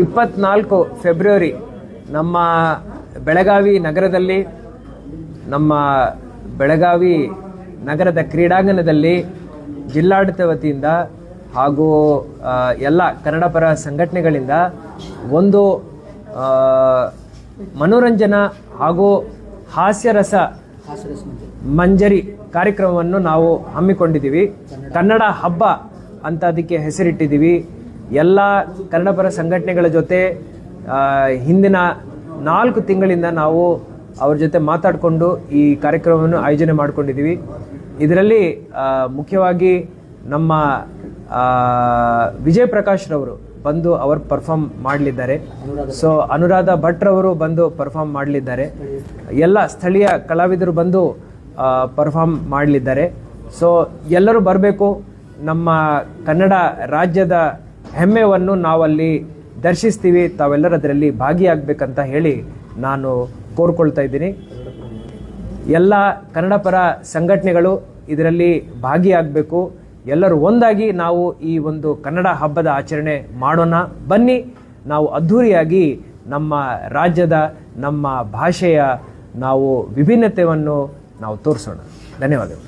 24 February ನಮ್ಮ ಬೆಳಗಾವಿ ನಗರದಲ್ಲಿ, ನಮ್ಮ ಬೆಳಗಾವಿ ನಗರದ ಕ್ರೀಡಾಂಗಣದಲ್ಲಿ ಜಿಲ್ಲಾಡಳಿತ ವತಿಯಿಂದ ಹಾಗೂ ಎಲ್ಲ ಕನ್ನಡ ಪರ ಸಂಘಟನೆಗಳಿಂದ ಒಂದು ಮನೋರಂಜನಾ ಹಾಗೂ ಹಾಸ್ಯರಸ ಮಂಜರಿ ಕಾರ್ಯಕ್ರಮವನ್ನು ನಾವು ಹಮ್ಮಿಕೊಂಡಿದ್ದೀವಿ. ಕನ್ನಡ ಹಬ್ಬ ಅಂತ ಅದಕ್ಕೆ ಹೆಸರಿಟ್ಟಿದ್ದೀವಿ. ಎಲ್ಲ ಕನ್ನಡ ಪರ ಸಂಘಟನೆಗಳ ಜೊತೆ ಹಿಂದಿನ 4 ತಿಂಗಳಿಂದ ನಾವು ಅವ್ರ ಜೊತೆ ಮಾತಾಡಿಕೊಂಡು ಈ ಕಾರ್ಯಕ್ರಮವನ್ನು ಆಯೋಜನೆ ಮಾಡಿಕೊಂಡಿದ್ದೀವಿ. ಇದರಲ್ಲಿ ಮುಖ್ಯವಾಗಿ ನಮ್ಮ ವಿಜಯ್ ಪ್ರಕಾಶ್ ರವರು ಬಂದು ಅವರು ಪರ್ಫಾರ್ಮ್ ಮಾಡಲಿದ್ದಾರೆ. ಸೊ ಅನುರಾಧ ಭಟ್ರವರು ಬಂದು ಪರ್ಫಾರ್ಮ್ ಮಾಡಲಿದ್ದಾರೆ. ಎಲ್ಲ ಸ್ಥಳೀಯ ಕಲಾವಿದರು ಬಂದು ಪರ್ಫಾರ್ಮ್ ಮಾಡಲಿದ್ದಾರೆ. ಸೊ ಎಲ್ಲರೂ ಬರಬೇಕು. ನಮ್ಮ ಕನ್ನಡ ರಾಜ್ಯದ ಹೆಮ್ಮೆಯನ್ನು ನಾವಲ್ಲಿ ದರ್ಶಿಸ್ತೀವಿ. ತಾವೆಲ್ಲರೂ ಅದರಲ್ಲಿ ಭಾಗಿಯಾಗಬೇಕಂತ ಹೇಳಿ ನಾನು ಕೋರ್ಕೊಳ್ತಾ ಇದ್ದೀನಿ. ಎಲ್ಲ ಕನ್ನಡ ಪರ ಸಂಘಟನೆಗಳು ಇದರಲ್ಲಿ ಭಾಗಿಯಾಗಬೇಕು. ಎಲ್ಲರೂ ಒಂದಾಗಿ ನಾವು ಈ ಒಂದು ಕನ್ನಡ ಹಬ್ಬದ ಆಚರಣೆ ಮಾಡೋಣ. ಬನ್ನಿ, ನಾವು ಅದ್ಧೂರಿಯಾಗಿ ನಮ್ಮ ರಾಜ್ಯದ, ನಮ್ಮ ಭಾಷೆಯ ನಾವು ವಿಭಿನ್ನತೆಯನ್ನು ನಾವು ತೋರಿಸೋಣ. ಧನ್ಯವಾದಗಳು.